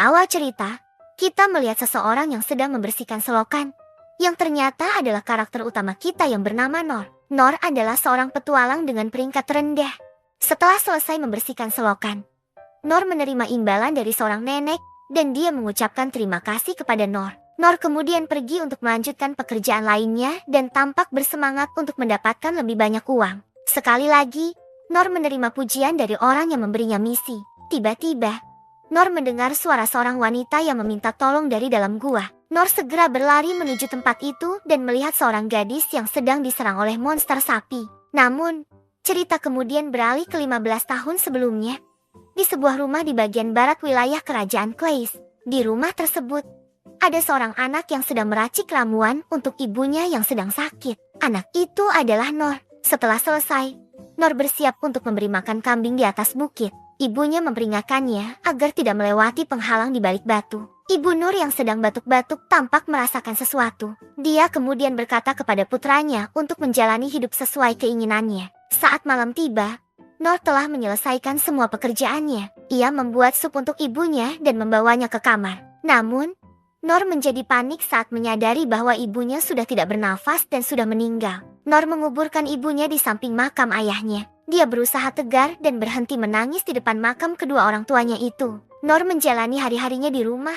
awal cerita, kita melihat seseorang yang sedang membersihkan selokan, yang ternyata adalah karakter utama kita yang bernama Nor. Nor adalah seorang petualang dengan peringkat rendah. Setelah selesai membersihkan selokan, Nor menerima imbalan dari seorang nenek, dan dia mengucapkan terima kasih kepada Nor. Nor kemudian pergi untuk melanjutkan pekerjaan lainnya dan tampak bersemangat untuk mendapatkan lebih banyak uang. Sekali lagi, Nor menerima pujian dari orang yang memberinya misi. Tiba-tiba, Nor mendengar suara seorang wanita yang meminta tolong dari dalam gua. Nor segera berlari menuju tempat itu dan melihat seorang gadis yang sedang diserang oleh monster sapi. Namun, cerita kemudian beralih ke 15 tahun sebelumnya. Di sebuah rumah di bagian barat wilayah kerajaan Clays. Di rumah tersebut, ada seorang anak yang sedang meracik ramuan untuk ibunya yang sedang sakit. Anak itu adalah Nor. Setelah selesai, Nor bersiap untuk memberi makan kambing di atas bukit. Ibunya memperingatkannya agar tidak melewati penghalang di balik batu. Ibu Nur yang sedang batuk-batuk tampak merasakan sesuatu. Dia kemudian berkata kepada putranya untuk menjalani hidup sesuai keinginannya. Saat malam tiba, Nor telah menyelesaikan semua pekerjaannya. Ia membuat sup untuk ibunya dan membawanya ke kamar. Namun, Nor menjadi panik saat menyadari bahwa ibunya sudah tidak bernafas dan sudah meninggal. Nor menguburkan ibunya di samping makam ayahnya. Dia berusaha tegar dan berhenti menangis di depan makam kedua orang tuanya itu. Nor menjalani hari-harinya di rumah,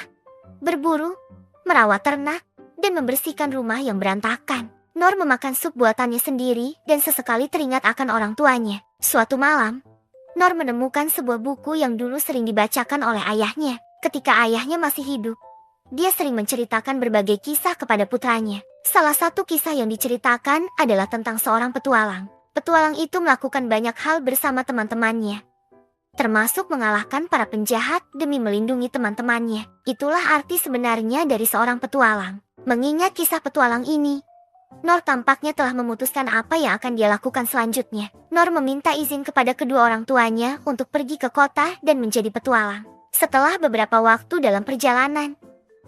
berburu, merawat ternak, dan membersihkan rumah yang berantakan. Nor memakan sup buatannya sendiri dan sesekali teringat akan orang tuanya. Suatu malam, Nor menemukan sebuah buku yang dulu sering dibacakan oleh ayahnya. Ketika ayahnya masih hidup, dia sering menceritakan berbagai kisah kepada putranya. Salah satu kisah yang diceritakan adalah tentang seorang petualang. Petualang itu melakukan banyak hal bersama teman-temannya, termasuk mengalahkan para penjahat demi melindungi teman-temannya. Itulah arti sebenarnya dari seorang petualang. Mengingat kisah petualang ini, Nor tampaknya telah memutuskan apa yang akan dia lakukan selanjutnya. Nor meminta izin kepada kedua orang tuanya untuk pergi ke kota dan menjadi petualang. Setelah beberapa waktu dalam perjalanan,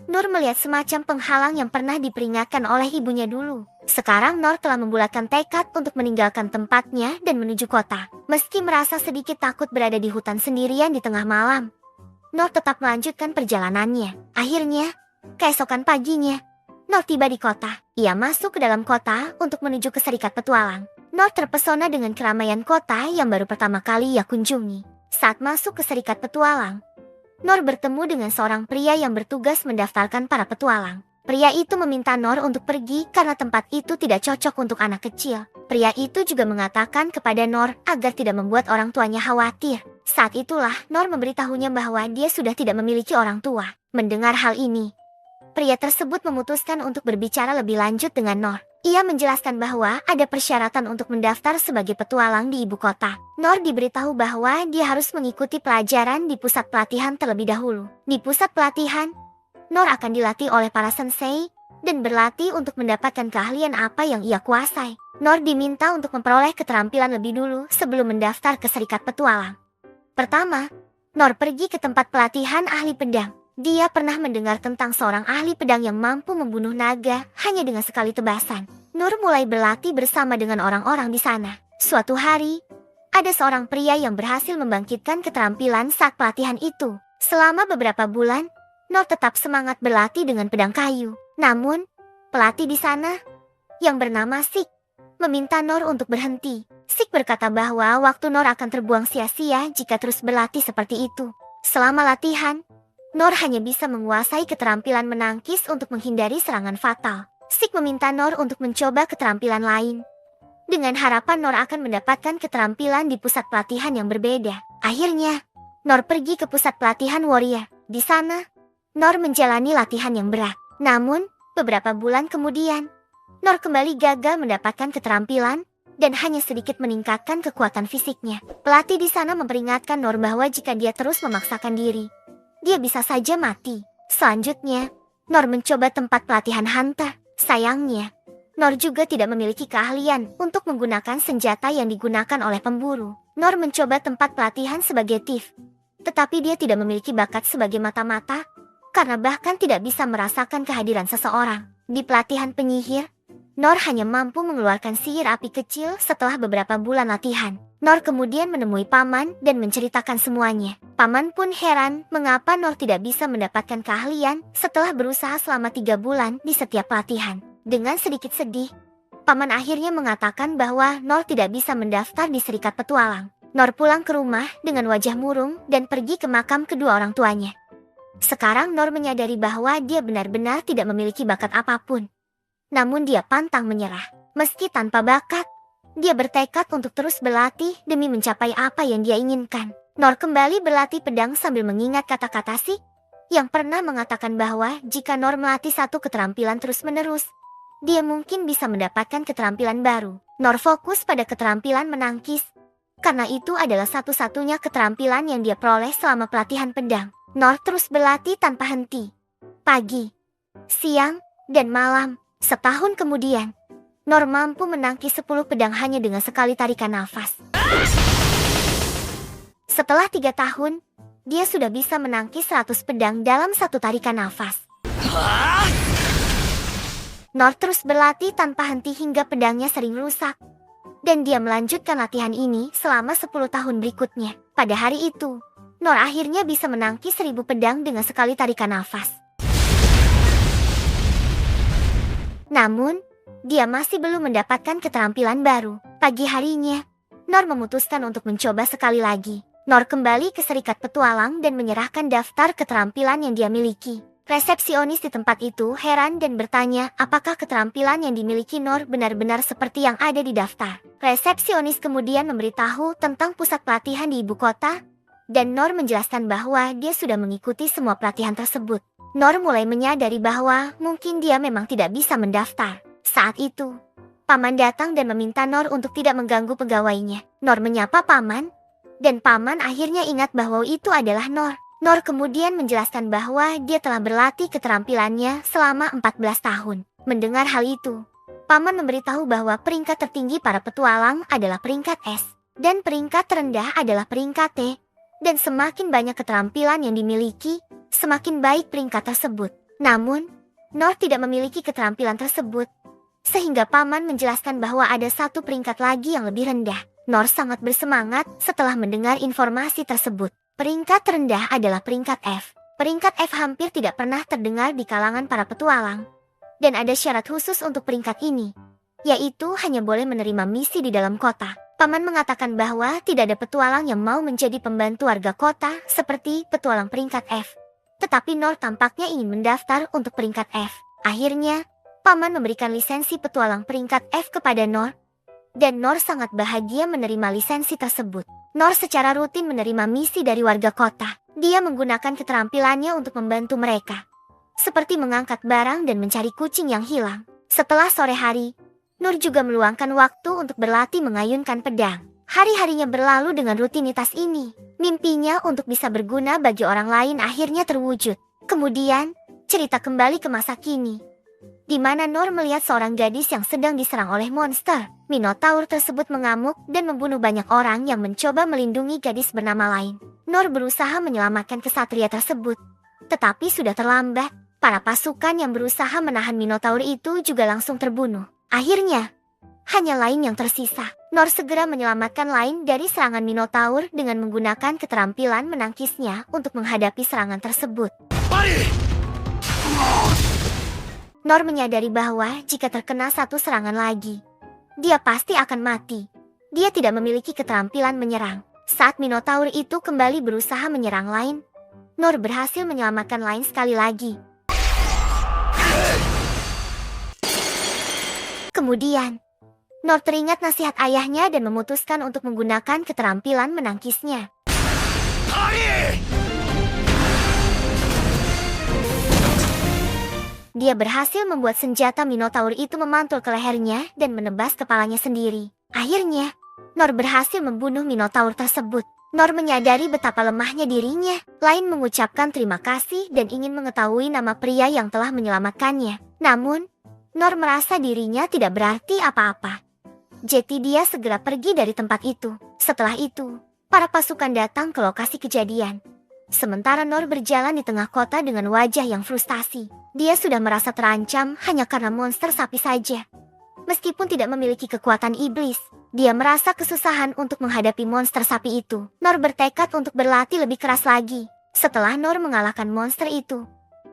Nur melihat semacam penghalang yang pernah diperingatkan oleh ibunya dulu. Sekarang Nor telah membulatkan tekad untuk meninggalkan tempatnya dan menuju kota. Meski merasa sedikit takut berada di hutan sendirian di tengah malam, Nor tetap melanjutkan perjalanannya. Akhirnya, keesokan paginya, Nor tiba di kota. Ia masuk ke dalam kota untuk menuju ke Serikat Petualang. Nor terpesona dengan keramaian kota yang baru pertama kali ia kunjungi. Saat masuk ke Serikat Petualang, Nor bertemu dengan seorang pria yang bertugas mendaftarkan para petualang. Pria itu meminta Nor untuk pergi karena tempat itu tidak cocok untuk anak kecil. Pria itu juga mengatakan kepada Nor agar tidak membuat orang tuanya khawatir. Saat itulah Nor memberitahunya bahwa dia sudah tidak memiliki orang tua. Mendengar hal ini, pria tersebut memutuskan untuk berbicara lebih lanjut dengan Nor. Ia menjelaskan bahwa ada persyaratan untuk mendaftar sebagai petualang di ibu kota. Nor diberitahu bahwa dia harus mengikuti pelajaran di pusat pelatihan terlebih dahulu. Di pusat pelatihan, Nor akan dilatih oleh para sensei dan berlatih untuk mendapatkan keahlian apa yang ia kuasai. Nor diminta untuk memperoleh keterampilan lebih dulu sebelum mendaftar ke Serikat Petualang. Pertama, Nor pergi ke tempat pelatihan ahli pedang. Dia pernah mendengar tentang seorang ahli pedang yang mampu membunuh naga hanya dengan sekali tebasan. Nur mulai berlatih bersama dengan orang-orang di sana. Suatu hari, ada seorang pria yang berhasil membangkitkan keterampilan saat pelatihan itu. Selama beberapa bulan, Nur tetap semangat berlatih dengan pedang kayu. Namun, pelatih di sana, yang bernama Sik, meminta Nur untuk berhenti. Sik berkata bahwa waktu Nur akan terbuang sia-sia jika terus berlatih seperti itu. Selama latihan, Nor hanya bisa menguasai keterampilan menangkis untuk menghindari serangan fatal. Sik meminta Nor untuk mencoba keterampilan lain, dengan harapan Nor akan mendapatkan keterampilan di pusat pelatihan yang berbeda. Akhirnya, Nor pergi ke pusat pelatihan warrior. Di sana, Nor menjalani latihan yang berat. Namun, beberapa bulan kemudian, Nor kembali gagal mendapatkan keterampilan dan hanya sedikit meningkatkan kekuatan fisiknya. Pelatih di sana memperingatkan Nor bahwa jika dia terus memaksakan diri, dia bisa saja mati. Selanjutnya, Nor mencoba tempat pelatihan hunter. Sayangnya, Nor juga tidak memiliki keahlian untuk menggunakan senjata yang digunakan oleh pemburu. Nor mencoba tempat pelatihan sebagai thief, tetapi dia tidak memiliki bakat sebagai mata-mata, karena bahkan tidak bisa merasakan kehadiran seseorang. Di pelatihan penyihir, Nor hanya mampu mengeluarkan sihir api kecil setelah beberapa bulan latihan. Nor kemudian menemui paman dan menceritakan semuanya. Paman pun heran mengapa Nor tidak bisa mendapatkan keahlian setelah berusaha selama 3 bulan di setiap pelatihan. Dengan sedikit sedih, paman akhirnya mengatakan bahwa Nor tidak bisa mendaftar di Serikat Petualang. Nor pulang ke rumah dengan wajah murung dan pergi ke makam kedua orang tuanya. Sekarang Nor menyadari bahwa dia benar-benar tidak memiliki bakat apapun. Namun dia pantang menyerah. Meski tanpa bakat, dia bertekad untuk terus berlatih demi mencapai apa yang dia inginkan. Nor kembali berlatih pedang sambil mengingat kata-kata Si yang pernah mengatakan bahwa jika Nor melatih satu keterampilan terus-menerus, dia mungkin bisa mendapatkan keterampilan baru. Nor fokus pada keterampilan menangkis, karena itu adalah satu-satunya keterampilan yang dia peroleh selama pelatihan pedang. Nor terus berlatih tanpa henti. Pagi, siang, dan malam. Setahun kemudian, Nor mampu menangkis 10 pedang hanya dengan sekali tarikan nafas. Setelah 3 tahun, dia sudah bisa menangkis 100 pedang dalam satu tarikan nafas. Nor terus berlatih tanpa henti hingga pedangnya sering rusak. Dan dia melanjutkan latihan ini selama 10 tahun berikutnya. Pada hari itu, Nor akhirnya bisa menangkis 1000 pedang dengan sekali tarikan nafas. Namun, dia masih belum mendapatkan keterampilan baru. Pagi harinya, Nor memutuskan untuk mencoba sekali lagi. Nor kembali ke Serikat Petualang dan menyerahkan daftar keterampilan yang dia miliki. Resepsionis di tempat itu heran dan bertanya apakah keterampilan yang dimiliki Nor benar-benar seperti yang ada di daftar. Resepsionis kemudian memberitahu tentang pusat pelatihan di ibu kota, dan Nor menjelaskan bahwa dia sudah mengikuti semua pelatihan tersebut. Nor mulai menyadari bahwa mungkin dia memang tidak bisa mendaftar. Saat itu, paman datang dan meminta Nor untuk tidak mengganggu pegawainya. Nor menyapa paman, dan paman akhirnya ingat bahwa itu adalah Nor. Nor kemudian menjelaskan bahwa dia telah berlatih keterampilannya selama 14 tahun. Mendengar hal itu, paman memberitahu bahwa peringkat tertinggi para petualang adalah peringkat S, dan peringkat terendah adalah peringkat T, dan semakin banyak keterampilan yang dimiliki, semakin baik peringkat tersebut. Namun, Nor tidak memiliki keterampilan tersebut, sehingga paman menjelaskan bahwa ada satu peringkat lagi yang lebih rendah. Nor sangat bersemangat setelah mendengar informasi tersebut. Peringkat terendah adalah peringkat F. Peringkat F hampir tidak pernah terdengar di kalangan para petualang. Dan ada syarat khusus untuk peringkat ini, yaitu hanya boleh menerima misi di dalam kota. Paman mengatakan bahwa tidak ada petualang yang mau menjadi pembantu warga kota seperti petualang peringkat F. Tetapi Nor tampaknya ingin mendaftar untuk peringkat F. Akhirnya, paman memberikan lisensi petualang peringkat F kepada Nor, dan Nor sangat bahagia menerima lisensi tersebut. Nor secara rutin menerima misi dari warga kota. Dia menggunakan keterampilannya untuk membantu mereka, seperti mengangkat barang dan mencari kucing yang hilang. Setelah sore hari, Nur juga meluangkan waktu untuk berlatih mengayunkan pedang. Hari-harinya berlalu dengan rutinitas ini. Mimpinya untuk bisa berguna bagi orang lain akhirnya terwujud. Kemudian, cerita kembali ke masa kini, di mana Nor melihat seorang gadis yang sedang diserang oleh monster. Minotaur tersebut mengamuk dan membunuh banyak orang yang mencoba melindungi gadis bernama lain. Nor berusaha menyelamatkan kesatria tersebut, tetapi sudah terlambat. Para pasukan yang berusaha menahan Minotaur itu juga langsung terbunuh. Akhirnya, hanya Lain yang tersisa. Nor segera menyelamatkan Lain dari serangan Minotaur dengan menggunakan keterampilan menangkisnya untuk menghadapi serangan tersebut. Nor menyadari bahwa jika terkena satu serangan lagi, dia pasti akan mati. Dia tidak memiliki keterampilan menyerang. Saat Minotaur itu kembali berusaha menyerang Lain, Nor berhasil menyelamatkan Lain sekali lagi. Kemudian, Nor teringat nasihat ayahnya dan memutuskan untuk menggunakan keterampilan menangkisnya. Dia berhasil membuat senjata Minotaur itu memantul ke lehernya dan menebas kepalanya sendiri. Akhirnya, Nor berhasil membunuh Minotaur tersebut. Nor menyadari betapa lemahnya dirinya. Lain mengucapkan terima kasih dan ingin mengetahui nama pria yang telah menyelamatkannya. Namun, Nor merasa dirinya tidak berarti apa-apa. Jadi dia segera pergi dari tempat itu. Setelah itu, para pasukan datang ke lokasi kejadian. Sementara Nor berjalan di tengah kota dengan wajah yang frustasi. Dia sudah merasa terancam hanya karena monster sapi saja. Meskipun tidak memiliki kekuatan iblis, dia merasa kesusahan untuk menghadapi monster sapi itu. Nor bertekad untuk berlatih lebih keras lagi. Setelah Nor mengalahkan monster itu,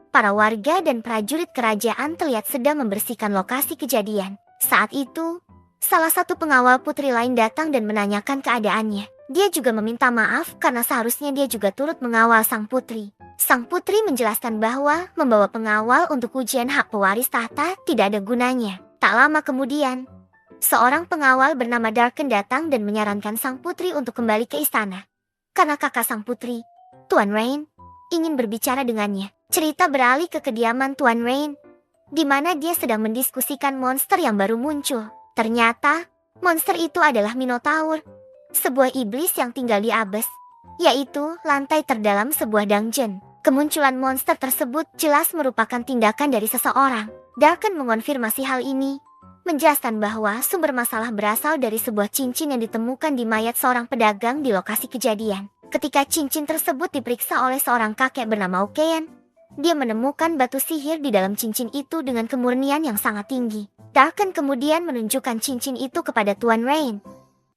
para warga dan prajurit kerajaan terlihat sedang membersihkan lokasi kejadian. Saat itu, salah satu pengawal putri lain datang dan menanyakan keadaannya. Dia juga meminta maaf karena seharusnya dia juga turut mengawal sang putri. Sang putri menjelaskan bahwa membawa pengawal untuk ujian hak pewaris tahta tidak ada gunanya. Tak lama kemudian, seorang pengawal bernama Darken datang dan menyarankan sang putri untuk kembali ke istana. Karena kakak sang putri, Tuan Rain, ingin berbicara dengannya. Cerita beralih ke kediaman Tuan Rain, di mana dia sedang mendiskusikan monster yang baru muncul. Ternyata, monster itu adalah Minotaur, sebuah iblis yang tinggal di Abes, yaitu lantai terdalam sebuah dungeon. Kemunculan monster tersebut jelas merupakan tindakan dari seseorang. Darken mengonfirmasi hal ini, menjelaskan bahwa sumber masalah berasal dari sebuah cincin yang ditemukan di mayat seorang pedagang di lokasi kejadian. Ketika cincin tersebut diperiksa oleh seorang kakek bernama Okean, dia menemukan batu sihir di dalam cincin itu dengan kemurnian yang sangat tinggi. Darken kemudian menunjukkan cincin itu kepada Tuan Rain,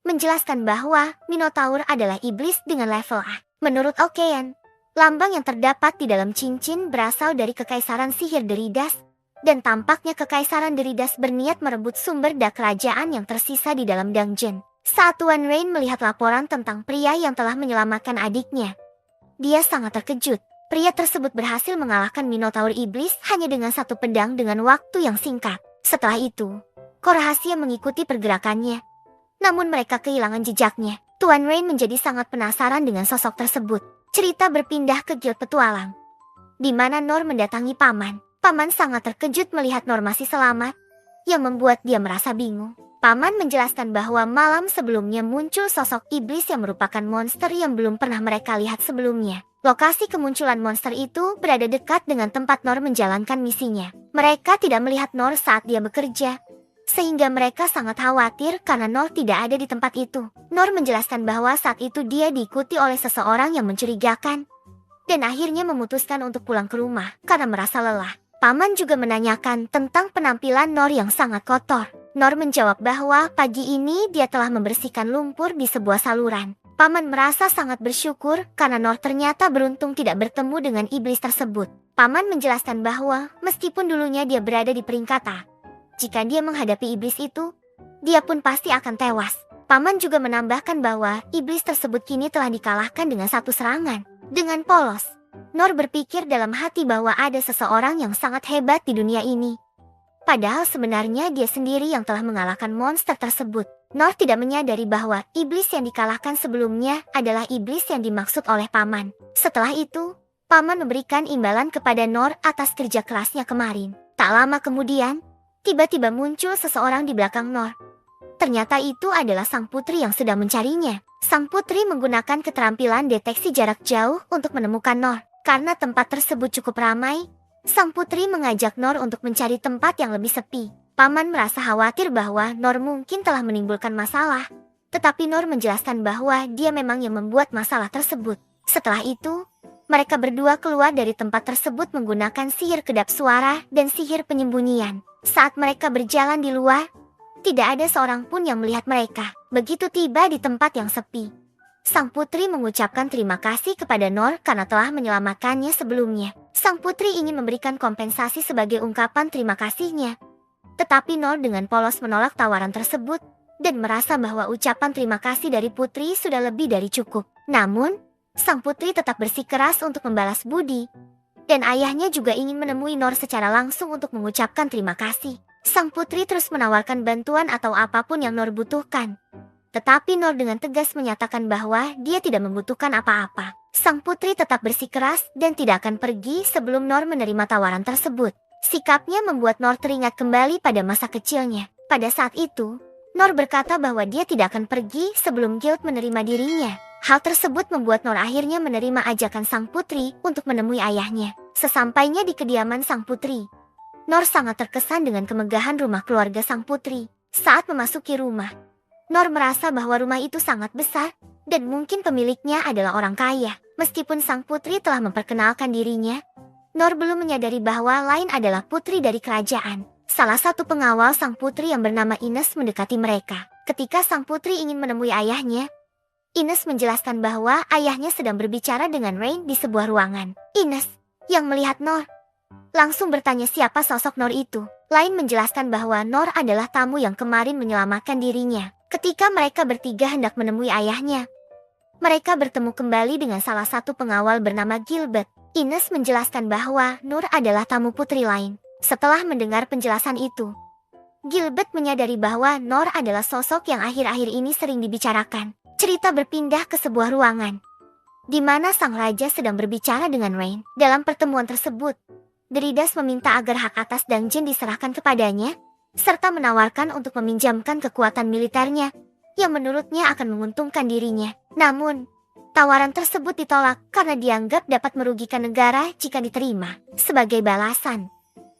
menjelaskan bahwa Minotaur adalah iblis dengan level A. Menurut Okean, lambang yang terdapat di dalam cincin berasal dari Kekaisaran Sihir Deridas, dan tampaknya Kekaisaran Deridas berniat merebut sumber kerajaan yang tersisa di dalam dungeon. Saat Tuan Rain melihat laporan tentang pria yang telah menyelamatkan adiknya, dia sangat terkejut. Pria tersebut berhasil mengalahkan Minotaur iblis hanya dengan satu pedang dengan waktu yang singkat. Setelah itu, kor rahasia mengikuti pergerakannya. Namun mereka kehilangan jejaknya. Tuan Rain menjadi sangat penasaran dengan sosok tersebut. Cerita berpindah ke Guild Petualang, di mana Nor mendatangi Paman. Paman sangat terkejut melihat Nor masih selamat, yang membuat dia merasa bingung. Paman menjelaskan bahwa malam sebelumnya muncul sosok iblis yang merupakan monster yang belum pernah mereka lihat sebelumnya. Lokasi kemunculan monster itu berada dekat dengan tempat Nor menjalankan misinya. Mereka tidak melihat Nor saat dia bekerja, sehingga mereka sangat khawatir karena Nor tidak ada di tempat itu. Nor menjelaskan bahwa saat itu dia diikuti oleh seseorang yang mencurigakan, dan akhirnya memutuskan untuk pulang ke rumah karena merasa lelah. Paman juga menanyakan tentang penampilan Nor yang sangat kotor. Nor menjawab bahwa pagi ini dia telah membersihkan lumpur di sebuah saluran. Paman merasa sangat bersyukur karena Nor ternyata beruntung tidak bertemu dengan iblis tersebut. Paman menjelaskan bahwa meskipun dulunya dia berada di peringkat A, jika dia menghadapi iblis itu, dia pun pasti akan tewas. Paman juga menambahkan bahwa iblis tersebut kini telah dikalahkan dengan satu serangan. Dengan polos, Nor berpikir dalam hati bahwa ada seseorang yang sangat hebat di dunia ini. Padahal sebenarnya dia sendiri yang telah mengalahkan monster tersebut. Nor tidak menyadari bahwa iblis yang dikalahkan sebelumnya adalah iblis yang dimaksud oleh Paman. Setelah itu, Paman memberikan imbalan kepada Nor atas kerja kerasnya kemarin. Tak lama kemudian, tiba-tiba muncul seseorang di belakang Nor. Ternyata itu adalah sang putri yang sedang mencarinya. Sang putri menggunakan keterampilan deteksi jarak jauh untuk menemukan Nor. Karena tempat tersebut cukup ramai, sang putri mengajak Nor untuk mencari tempat yang lebih sepi. Paman merasa khawatir bahwa Nor mungkin telah menimbulkan masalah, tetapi Nor menjelaskan bahwa dia memang yang membuat masalah tersebut. Setelah itu, mereka berdua keluar dari tempat tersebut menggunakan sihir kedap suara dan sihir penyembunyian. Saat mereka berjalan di luar, tidak ada seorang pun yang melihat mereka. Begitu tiba di tempat yang sepi, sang putri mengucapkan terima kasih kepada Nor karena telah menyelamatkannya sebelumnya. Sang putri ingin memberikan kompensasi sebagai ungkapan terima kasihnya. Tetapi Nor dengan polos menolak tawaran tersebut dan merasa bahwa ucapan terima kasih dari putri sudah lebih dari cukup. Namun, sang putri tetap bersikeras untuk membalas budi, dan ayahnya juga ingin menemui Nor secara langsung untuk mengucapkan terima kasih. Sang putri terus menawarkan bantuan atau apapun yang Nor butuhkan. Tetapi Nor dengan tegas menyatakan bahwa dia tidak membutuhkan apa-apa. Sang putri tetap bersikeras dan tidak akan pergi sebelum Nor menerima tawaran tersebut. Sikapnya membuat Nor teringat kembali pada masa kecilnya. Pada saat itu, Nor berkata bahwa dia tidak akan pergi sebelum Guild menerima dirinya. Hal tersebut membuat Nor akhirnya menerima ajakan sang putri untuk menemui ayahnya. Sesampainya di kediaman sang putri, Nor sangat terkesan dengan kemegahan rumah keluarga sang putri. Saat memasuki rumah, Nor merasa bahwa rumah itu sangat besar dan mungkin pemiliknya adalah orang kaya. Meskipun sang putri telah memperkenalkan dirinya, Nor belum menyadari bahwa lain adalah putri dari kerajaan. Salah satu pengawal sang putri yang bernama Ines mendekati mereka. Ketika sang putri ingin menemui ayahnya, Ines menjelaskan bahwa ayahnya sedang berbicara dengan Rain di sebuah ruangan. Ines, yang melihat Nor, langsung bertanya siapa sosok Nor itu. Lain menjelaskan bahwa Nor adalah tamu yang kemarin menyelamatkan dirinya. Ketika mereka bertiga hendak menemui ayahnya, mereka bertemu kembali dengan salah satu pengawal bernama Gilbert. Ines menjelaskan bahwa Nur adalah tamu putri lain. Setelah mendengar penjelasan itu, Gilbert menyadari bahwa Nor adalah sosok yang akhir-akhir ini sering dibicarakan. Cerita berpindah ke sebuah ruangan, di mana sang raja sedang berbicara dengan Rain. Dalam pertemuan tersebut, Deridas meminta agar hak atas dungeon diserahkan kepadanya, serta menawarkan untuk meminjamkan kekuatan militernya, yang menurutnya akan menguntungkan dirinya. Namun, tawaran tersebut ditolak karena dianggap dapat merugikan negara jika diterima. Sebagai balasan,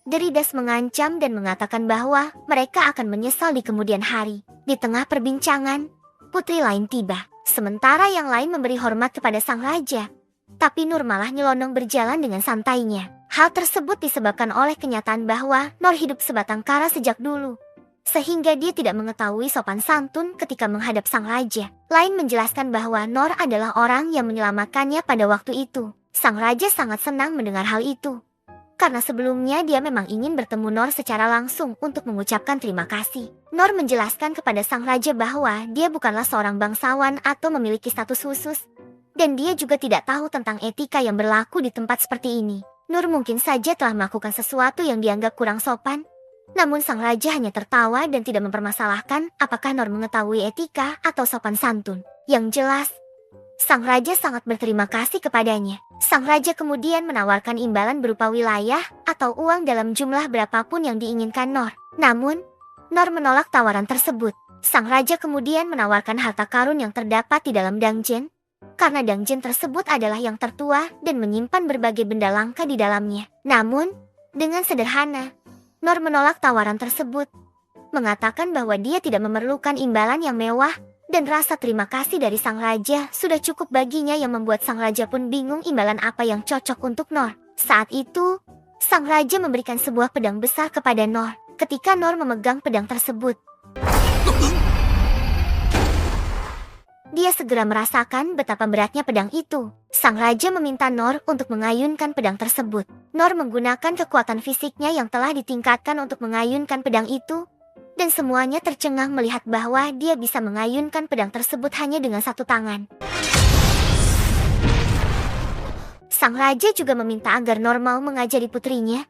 Deridas mengancam dan mengatakan bahwa mereka akan menyesal di kemudian hari. Di tengah perbincangan, putri lain tiba. Sementara yang lain memberi hormat kepada sang raja, tapi Nur malah nyelonong berjalan dengan santainya. Hal tersebut disebabkan oleh kenyataan bahwa Nur hidup sebatang kara sejak dulu, sehingga dia tidak mengetahui sopan santun ketika menghadap sang raja. Lain menjelaskan bahwa Nur adalah orang yang menyelamatkannya pada waktu itu. Sang raja sangat senang mendengar hal itu, karena sebelumnya dia memang ingin bertemu Nor secara langsung untuk mengucapkan terima kasih. Nor menjelaskan kepada sang raja bahwa dia bukanlah seorang bangsawan atau memiliki status khusus, dan dia juga tidak tahu tentang etika yang berlaku di tempat seperti ini. Nur mungkin saja telah melakukan sesuatu yang dianggap kurang sopan, namun sang raja hanya tertawa dan tidak mempermasalahkan apakah Nor mengetahui etika atau sopan santun. Yang jelas, sang raja sangat berterima kasih kepadanya. Sang raja kemudian menawarkan imbalan berupa wilayah atau uang dalam jumlah berapapun yang diinginkan Nor. Namun, Nor menolak tawaran tersebut. Sang raja kemudian menawarkan harta karun yang terdapat di dalam dungeon, karena dungeon tersebut adalah yang tertua dan menyimpan berbagai benda langka di dalamnya. Namun, dengan sederhana, Nor menolak tawaran tersebut, mengatakan bahwa dia tidak memerlukan imbalan yang mewah, dan rasa terima kasih dari sang raja sudah cukup baginya, yang membuat sang raja pun bingung imbalan apa yang cocok untuk Nor. Saat itu, sang raja memberikan sebuah pedang besar kepada Nor. Ketika Nor memegang pedang tersebut, dia segera merasakan betapa beratnya pedang itu. Sang raja meminta Nor untuk mengayunkan pedang tersebut. Nor menggunakan kekuatan fisiknya yang telah ditingkatkan untuk mengayunkan pedang itu, dan semuanya tercengang melihat bahwa dia bisa mengayunkan pedang tersebut hanya dengan satu tangan. Sang raja juga meminta agar Nor mau mengajari putrinya,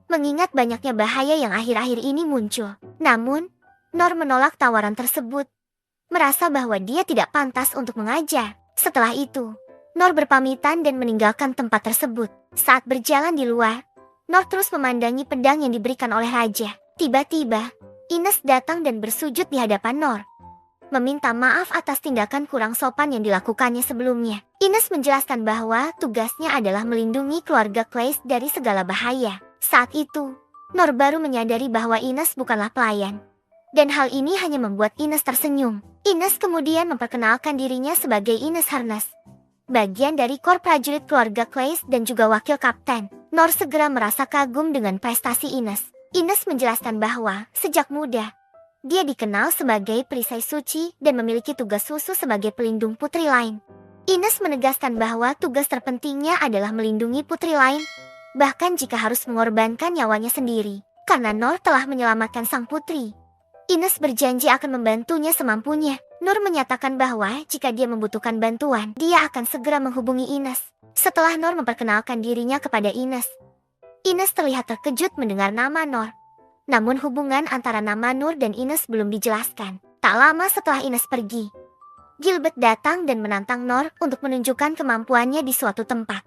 mengingat banyaknya bahaya yang akhir-akhir ini muncul. Namun, Nor menolak tawaran tersebut, merasa bahwa dia tidak pantas untuk mengajar. Setelah itu, Nor berpamitan dan meninggalkan tempat tersebut. Saat berjalan di luar, Nor terus memandangi pedang yang diberikan oleh raja. Tiba-tiba, Ines datang dan bersujud di hadapan Nor, meminta maaf atas tindakan kurang sopan yang dilakukannya sebelumnya. Ines menjelaskan bahwa tugasnya adalah melindungi keluarga Clays dari segala bahaya. Saat itu, Nor baru menyadari bahwa Ines bukanlah pelayan, dan hal ini hanya membuat Ines tersenyum. Ines kemudian memperkenalkan dirinya sebagai Ines Harness, bagian dari kor prajurit keluarga Clays dan juga wakil kapten. Nor segera merasa kagum dengan prestasi Ines. Ines menjelaskan bahwa sejak muda, dia dikenal sebagai perisai suci dan memiliki tugas khusus sebagai pelindung putri lain. Ines menegaskan bahwa tugas terpentingnya adalah melindungi putri lain, bahkan jika harus mengorbankan nyawanya sendiri. Karena Nor telah menyelamatkan sang putri, Ines berjanji akan membantunya semampunya. Nur menyatakan bahwa jika dia membutuhkan bantuan, dia akan segera menghubungi Ines. Setelah Nur memperkenalkan dirinya kepada Ines terlihat terkejut mendengar nama Nor. Namun hubungan antara nama Nur dan Ines belum dijelaskan. Tak lama setelah Ines pergi, Gilbert datang dan menantang Nor untuk menunjukkan kemampuannya di suatu tempat.